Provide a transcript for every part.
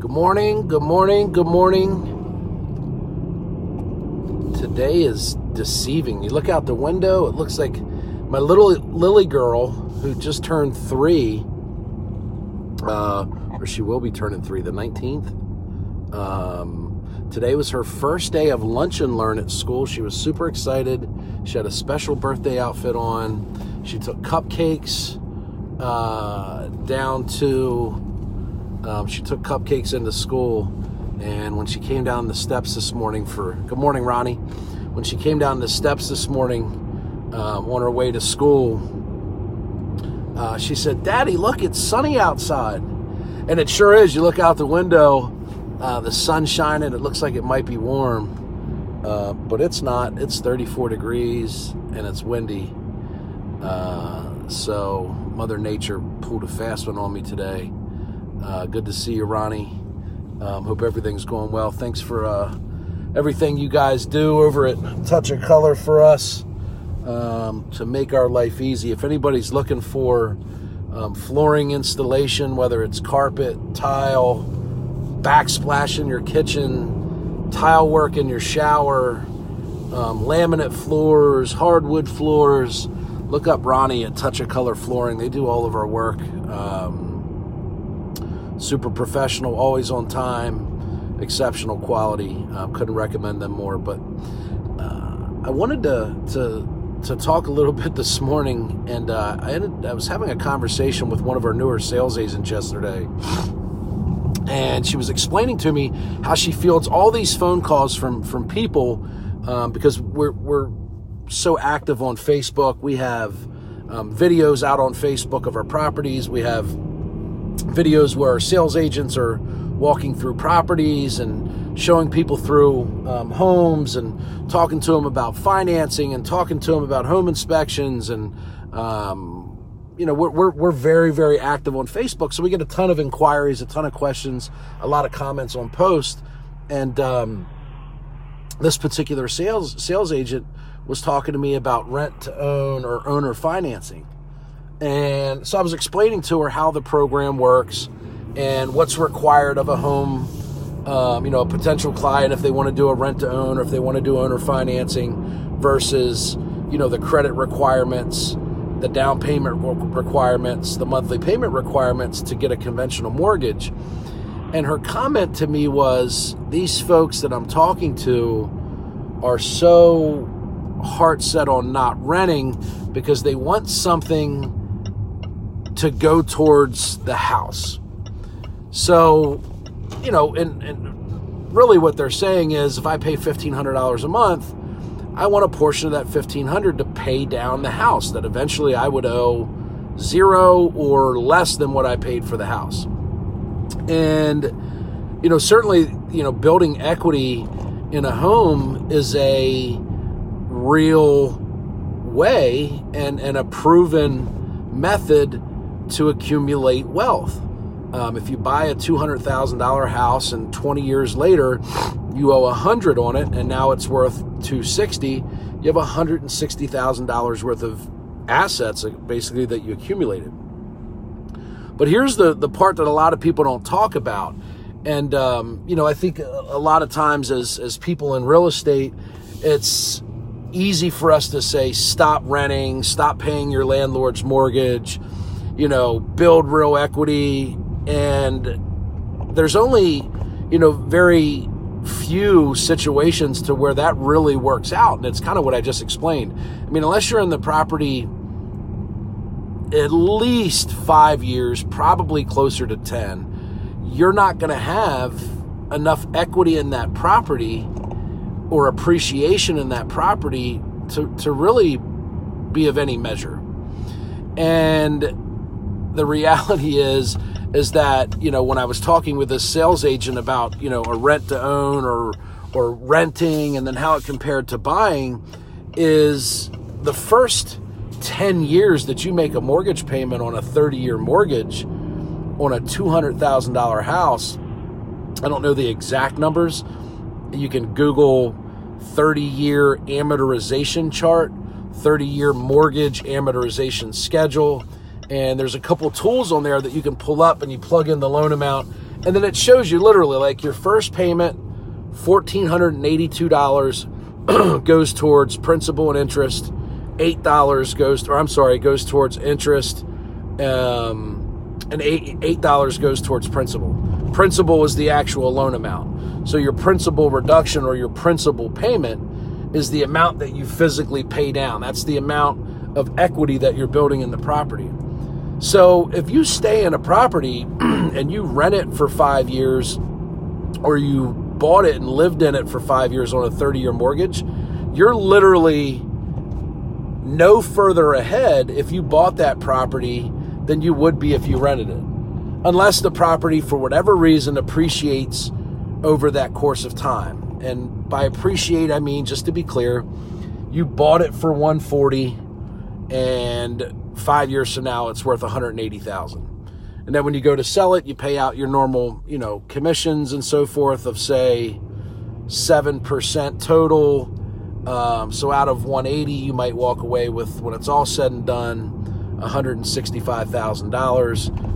Good morning, good morning, good morning. Today is deceiving. You look out the window, it looks like my little Lily girl, who just turned 3, or she will be turning 3, the 19th. Today was her first day of lunch and learn at school. She was super excited. She had a special birthday outfit on. She took cupcakes she took cupcakes into school, and when she came down the steps this morning good morning, Ronnie. When she came down the steps this morning on her way to school, she said, "Daddy, look, it's sunny outside." And it sure is. You look out the window, the sun's shining. It looks like it might be warm, but it's not. It's 34 degrees, and it's windy. So Mother Nature pulled a fast one on me today. Good to see you, Ronnie. Hope everything's going well. Thanks for everything you guys do over at Touch of Color for us to make our life easy. If anybody's looking for flooring installation, whether it's carpet, tile, backsplash in your kitchen, tile work in your shower, laminate floors, hardwood floors, look up Ronnie at Touch of Color Flooring. They do all of our work. Super professional, always on time, exceptional quality. Couldn't recommend them more. But I wanted to talk a little bit this morning, and I was having a conversation with one of our newer sales agents yesterday, and she was explaining to me how she fields all these phone calls from people because we're so active on Facebook. We have videos out on Facebook of our properties. We have videos where our sales agents are walking through properties and showing people through homes and talking to them about financing and talking to them about home inspections. And, we're very, very active on Facebook. So we get a ton of inquiries, a ton of questions, a lot of comments on posts. And this particular sales agent was talking to me about rent to own or owner financing. And so I was explaining to her how the program works and what's required of a home, a potential client if they want to do a rent to own or if they want to do owner financing versus, the credit requirements, the down payment requirements, the monthly payment requirements to get a conventional mortgage. And her comment to me was, these folks that I'm talking to are so heart set on not renting because they want something to go towards the house. So, and really what they're saying is, if I pay $1,500 a month, I want a portion of that $1,500 to pay down the house that eventually I would owe zero or less than what I paid for the house. And, certainly, building equity in a home is a real way and a proven method to accumulate wealth. If you buy a $200,000 house and 20 years later you owe $100 on it and now it's worth $260, you have $160,000 worth of assets basically that you accumulated. But here's the part that a lot of people don't talk about. And I think a lot of times as people in real estate, it's easy for us to say, stop renting, stop paying your landlord's mortgage, build real equity. And there's only, very few situations to where that really works out. And it's kind of what I just explained. I mean, unless you're in the property at least 5 years, probably closer to 10, you're not going to have enough equity in that property or appreciation in that property to really be of any measure. And the reality is that, when I was talking with this sales agent about, a rent to own or renting and then how it compared to buying, is the first 10 years that you make a mortgage payment on a 30-year mortgage on a $200,000 house, I don't know the exact numbers. You can Google 30-year amortization chart, 30-year mortgage amortization schedule, and there's a couple tools on there that you can pull up and you plug in the loan amount And then it shows you literally like your first payment, $1,482 goes towards principal and interest. $8 goes towards interest, and $8 goes towards principal. Principal is the actual loan amount. So your principal reduction or your principal payment is the amount that you physically pay down. That's the amount of equity that you're building in the property. So if you stay in a property and you rent it for 5 years, or you bought it and lived in it for 5 years on a 30-year mortgage, you're literally no further ahead if you bought that property than you would be if you rented it. Unless the property, for whatever reason, appreciates over that course of time. And by appreciate, I mean, just to be clear, you bought it for $140, and 5 years from now, it's worth $180,000. And then when you go to sell it, you pay out your normal, commissions and so forth of, say, 7% total. So out of 180, you might walk away with, when it's all said and done, $165,000.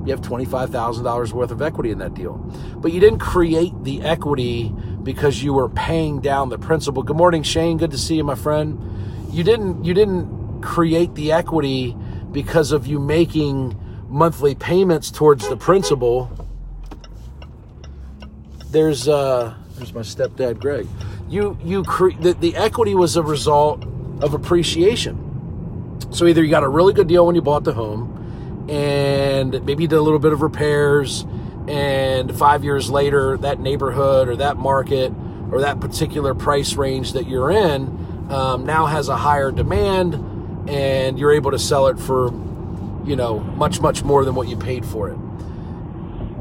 You have $25,000 worth of equity in that deal. But you didn't create the equity because you were paying down the principal. Good morning, Shane. Good to see you, my friend. You didn't create the equity because of you making monthly payments towards the principal. There's my stepdad, Greg. The equity was a result of appreciation. So either you got a really good deal when you bought the home, and maybe you did a little bit of repairs, and 5 years later, that neighborhood or that market or that particular price range that you're in now has a higher demand, and you're able to sell it for, much, much more than what you paid for it.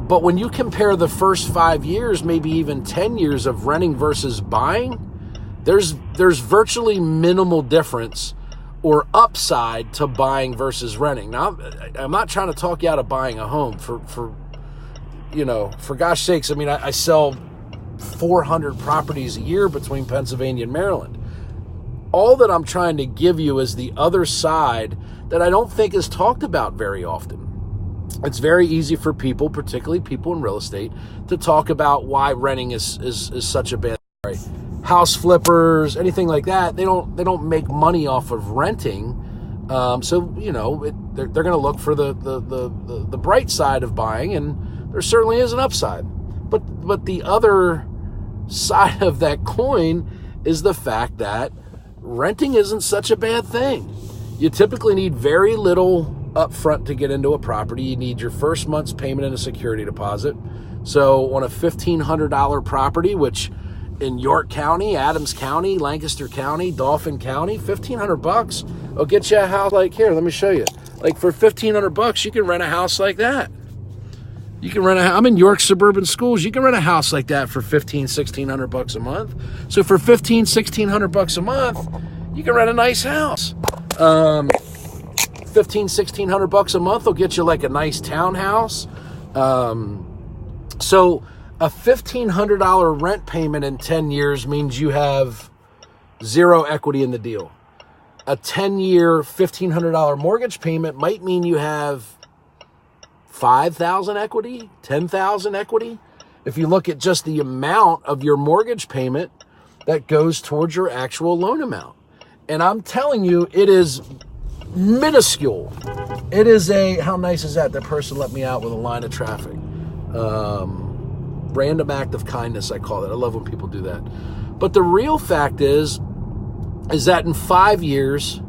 But when you compare the first 5 years, maybe even 10 years of renting versus buying, there's virtually minimal difference or upside to buying versus renting. Now, I'm not trying to talk you out of buying a home for gosh sakes. I mean, I sell 400 properties a year between Pennsylvania and Maryland. All that I'm trying to give you is the other side that I don't think is talked about very often. It's very easy for people, particularly people in real estate, to talk about why renting is such a bad thing. House flippers, anything like that, they don't make money off of renting. So they're going to look for the bright side of buying, and there certainly is an upside. But the other side of that coin is the fact that renting isn't such a bad thing. You typically need very little upfront to get into a property. You need your first month's payment and a security deposit. So on a $1,500 property, which in York County, Adams County, Lancaster County, Dauphin County, $1,500 will get you a house like here. Let me show you. Like for $1,500, you can rent a house like that. You can rent I'm in York Suburban Schools. You can rent a house like that for $1,600 a month. So for $1,600 a month, you can rent a nice house. $1,600 a month will get you like a nice townhouse. So a $1,500 rent payment in 10 years means you have zero equity in the deal. A 10-year $1,500 mortgage payment might mean you have 5,000 equity, 10,000 equity. If you look at just the amount of your mortgage payment that goes towards your actual loan amount. And I'm telling you, it is minuscule. It is how nice is that? That person let me out with a line of traffic. Random act of kindness, I call it. I love when people do that. But the real fact is that in 5 years,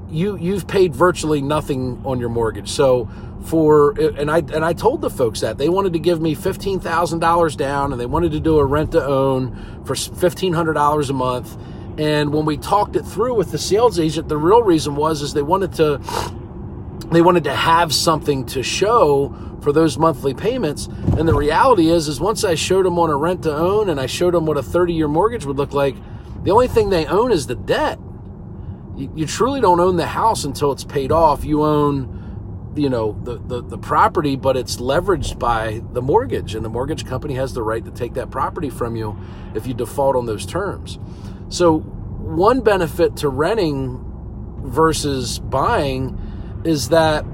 you've paid virtually nothing on your mortgage. So I told the folks that they wanted to give me $15,000 down, and they wanted to do a rent to own for $1,500 a month. And when we talked it through with the sales agent, the real reason was they wanted to have something to show for those monthly payments. And the reality is once I showed them on a rent to own and I showed them what a 30-year mortgage would look like, the only thing they own is the debt. You truly don't own the house until it's paid off. You own, the property, but it's leveraged by the mortgage, and the mortgage company has the right to take that property from you if you default on those terms. So one benefit to renting versus buying is that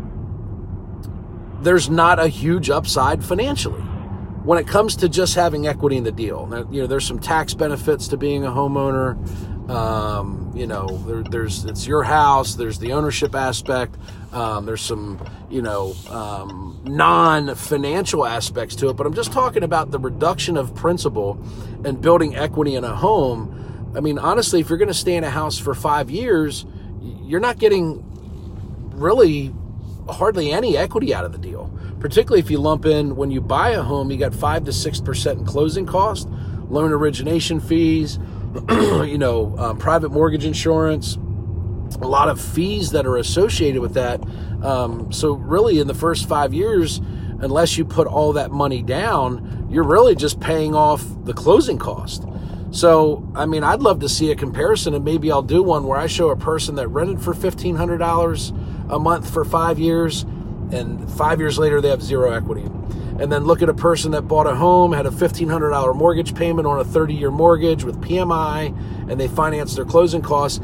there's not a huge upside financially when it comes to just having equity in the deal. Now, there's some tax benefits to being a homeowner. There's it's your house. There's the ownership aspect. There's some, non-financial aspects to it. But I'm just talking about the reduction of principal and building equity in a home. I mean, honestly, if you're going to stay in a house for 5 years, you're not getting really hardly any equity out of the deal. Particularly if you lump in, when you buy a home, you got 5 to 6% in closing costs, loan origination fees, private mortgage insurance, a lot of fees that are associated with that. So really in the first 5 years, unless you put all that money down, you're really just paying off the closing cost. So, I mean, I'd love to see a comparison, and maybe I'll do one where I show a person that rented for $1,500 a month for 5 years, and 5 years later they have zero equity. And then look at a person that bought a home, had a $1,500 mortgage payment on a 30-year mortgage with PMI, and they financed their closing costs.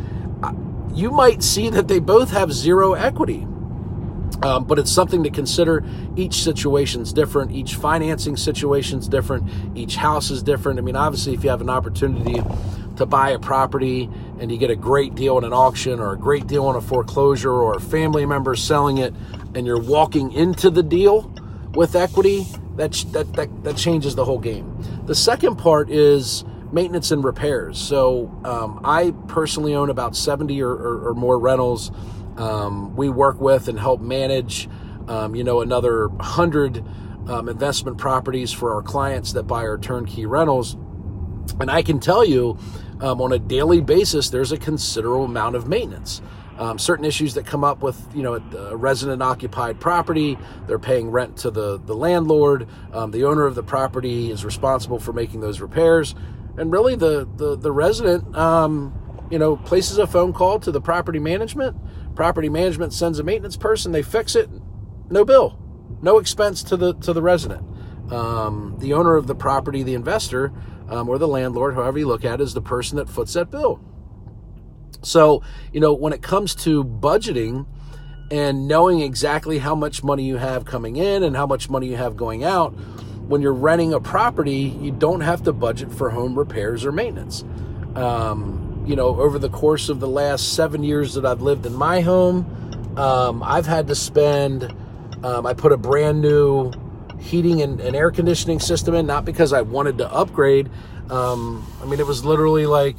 You might see that they both have zero equity. But it's something to consider. Each situation's different. Each financing situation's different. Each house is different. I mean, obviously, if you have an opportunity to buy a property and you get a great deal in an auction or a great deal on a foreclosure or a family member selling it, and you're walking into the deal with equity, that changes the whole game. The second part is maintenance and repairs. So I personally own about 70 or more rentals. We work with and help manage, another 100 investment properties for our clients that buy our turnkey rentals. And I can tell you, on a daily basis, there's a considerable amount of maintenance. Certain issues that come up with, a resident-occupied property, they're paying rent to the landlord. The owner of the property is responsible for making those repairs. And really, the resident, places a phone call to the property management. Property management sends a maintenance person. They fix it. No bill, no expense to the resident. The owner of the property, the investor, or the landlord, however you look at it, is the person that foots that bill. So, when it comes to budgeting and knowing exactly how much money you have coming in and how much money you have going out, when you're renting a property, you don't have to budget for home repairs or maintenance. Over the course of the last 7 years that I've lived in my home, I've had to spend, I put a brand new heating and air conditioning system in, not because I wanted to upgrade. It was literally like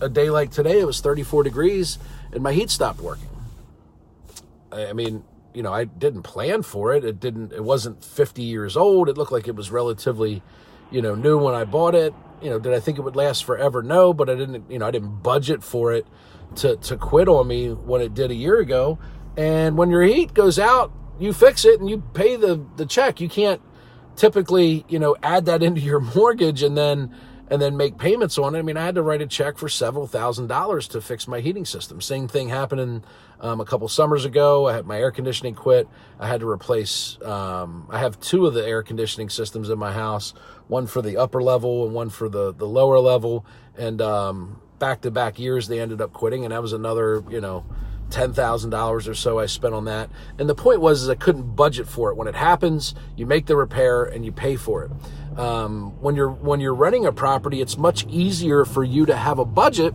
a day like today, it was 34 degrees and my heat stopped working. I didn't plan for it. It wasn't 50 years old. It looked like it was relatively, new when I bought it. Did I think it would last forever? No, but I didn't budget for it to quit on me when it did a year ago. And when your heat goes out, you fix it and you pay the check. You can't typically, add that into your mortgage and then make payments on it. I had to write a check for several $1,000s to fix my heating system. Same thing happened a couple summers ago. I had my air conditioning quit. I had to replace, I have 2 of the air conditioning systems in my house, one for the upper level and one for the lower level. And back-to-back years, they ended up quitting, and that was another, $10,000 or so I spent on that. And the point was I couldn't budget for it. When it happens, you make the repair and you pay for it. When you're renting a property, it's much easier for you to have a budget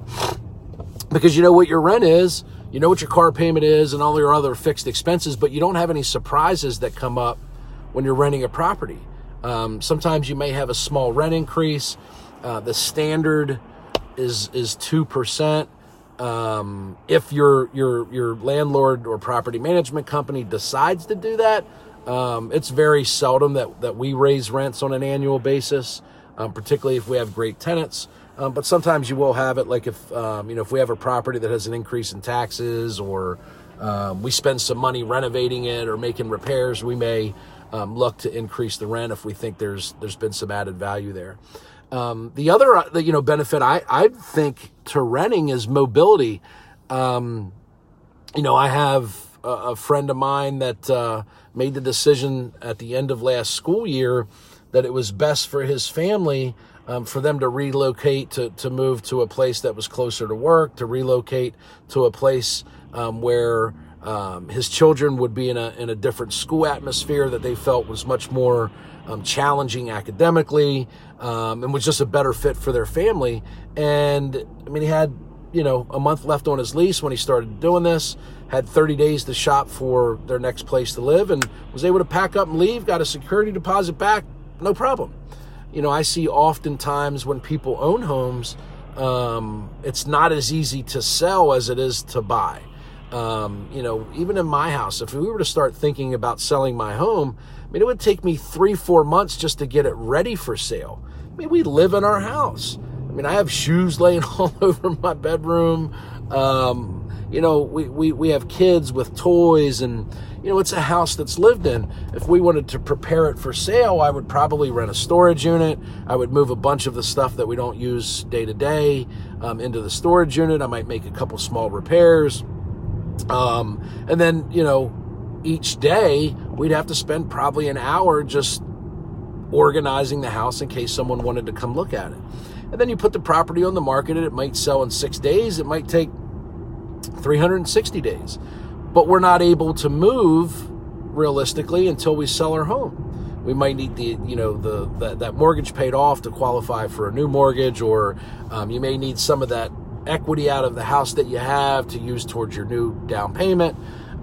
because you know what your rent is, you know what your car payment is, and all your other fixed expenses, but you don't have any surprises that come up when you're renting a property. Sometimes you may have a small rent increase. The standard is 2%. If your landlord or property management company decides to do that, it's very seldom that we raise rents on an annual basis, particularly if we have great tenants. But sometimes you will have it, like if we have a property that has an increase in taxes, or we spend some money renovating it or making repairs, we may look to increase the rent if we think there's been some added value there. The other benefit I think to renting is mobility. I have a friend of mine that made the decision at the end of last school year that it was best for his family for them to relocate, to move to a place that was closer to work, to relocate to a place where His children would be in a different school atmosphere that they felt was much more challenging academically, and was just a better fit for their family. And I mean, he had, a month left on his lease when he started doing this, had 30 days to shop for their next place to live, and was able to pack up and leave, got a security deposit back, no problem. I see oftentimes when people own homes, it's not as easy to sell as it is to buy. Even in my house, if we were to start thinking about selling my home, it would take me 3-4 months just to get it ready for sale. We live in our house. I have shoes laying all over my bedroom. We have kids with toys, and, it's a house that's lived in. If we wanted to prepare it for sale, I would probably rent a storage unit. I would move a bunch of the stuff that we don't use day to day into the storage unit. I might make a couple small repairs. And then, each day we'd have to spend probably an hour just organizing the house in case someone wanted to come look at it. And then you put the property on the market, and it might sell in 6 days. It might take 360 days. But we're not able to move realistically until we sell our home. We might need that mortgage paid off to qualify for a new mortgage, or you may need some of that equity out of the house that you have to use towards your new down payment.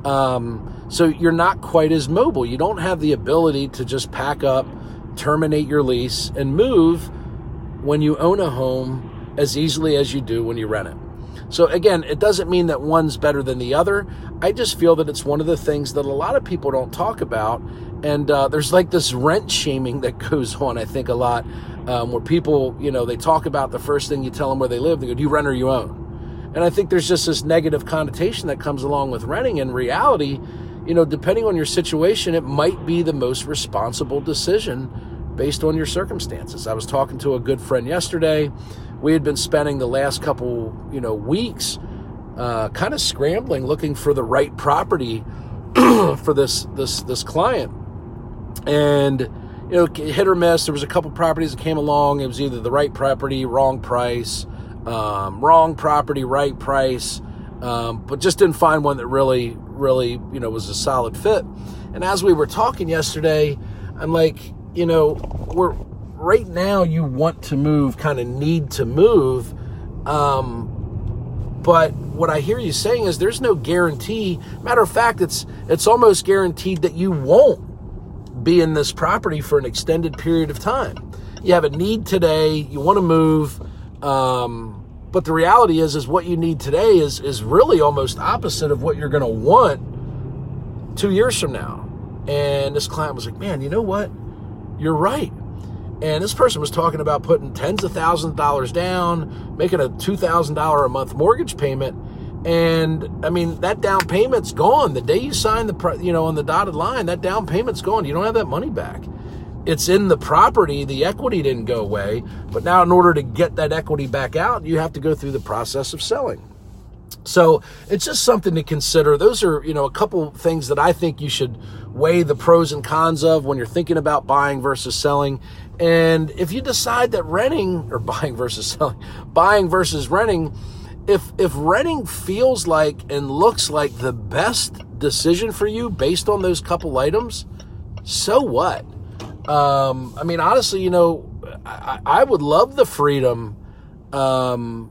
So you're not quite as mobile. You don't have the ability to just pack up, terminate your lease, and move when you own a home as easily as you do when you rent it. So again, it doesn't mean that one's better than the other. I just feel that it's one of the things that a lot of people don't talk about. And there's like this rent shaming that goes on, I think, a lot, where people, they talk about the first thing you tell them where they live. They go, do you rent or you own? And I think there's just this negative connotation that comes along with renting. In reality, depending on your situation, it might be the most responsible decision based on your circumstances. I was talking to a good friend yesterday. We had been spending the last couple, weeks kind of scrambling, looking for the right property for this client. And, hit or miss. There was a couple properties that came along. It was either the right property, wrong price, wrong property, right price, but just didn't find one that really, was a solid fit. And as we were talking yesterday, I'm like, we're right now, you want to move, kind of need to move. But what I hear you saying is there's no guarantee. Matter of fact, it's almost guaranteed that you won't be in this property for an extended period of time. You have a need today, you want to move, but the reality is what you need today is really almost opposite of what you're going to want 2 years from now. And this client was like, man, you know what? You're right. And this person was talking about putting tens of thousands of dollars down, making a $2,000 a month mortgage payment. And that down payment's gone. The day you sign on the dotted line, that down payment's gone. You don't have that money back. It's in the property. The equity didn't go away. But now in order to get that equity back out, you have to go through the process of selling. So it's just something to consider. Those are, a couple things that I think you should weigh the pros and cons of when you're thinking about buying versus selling. And if you decide that buying versus renting, if renting feels like and looks like the best decision for you based on those couple items, so what? Honestly, I would love the freedom, to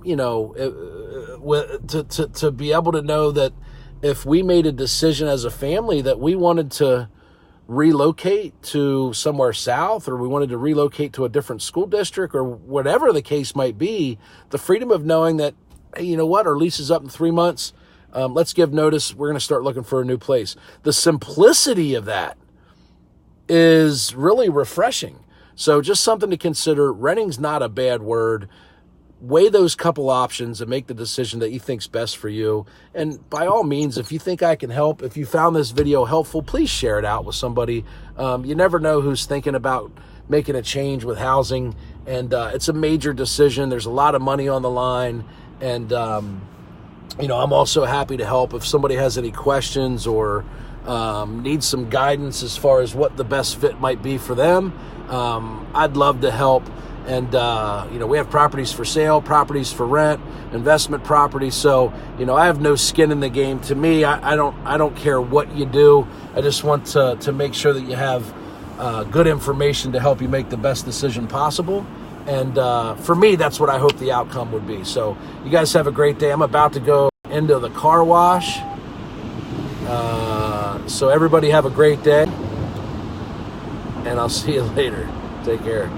be able to know that if we made a decision as a family that we wanted to relocate to somewhere south, or we wanted to relocate to a different school district, or whatever the case might be, the freedom of knowing that, hey, you know what, our lease is up in 3 months. Let's give notice. We're going to start looking for a new place. The simplicity of that is really refreshing. So just something to consider. Renting's not a bad word. Weigh those couple options and make the decision that you think's best for you. And by all means, if you think I can help, if you found this video helpful, please share it out with somebody. You never know who's thinking about making a change with housing. And it's a major decision. There's a lot of money on the line. And, I'm also happy to help if somebody has any questions or needs some guidance as far as what the best fit might be for them. I'd love to help. And, we have properties for sale, properties for rent, investment properties. So, I have no skin in the game. To me, I don't care what you do. I just want to make sure that you have good information to help you make the best decision possible. And for me, that's what I hope the outcome would be. So you guys have a great day. I'm about to go into the car wash. So everybody have a great day. And I'll see you later. Take care.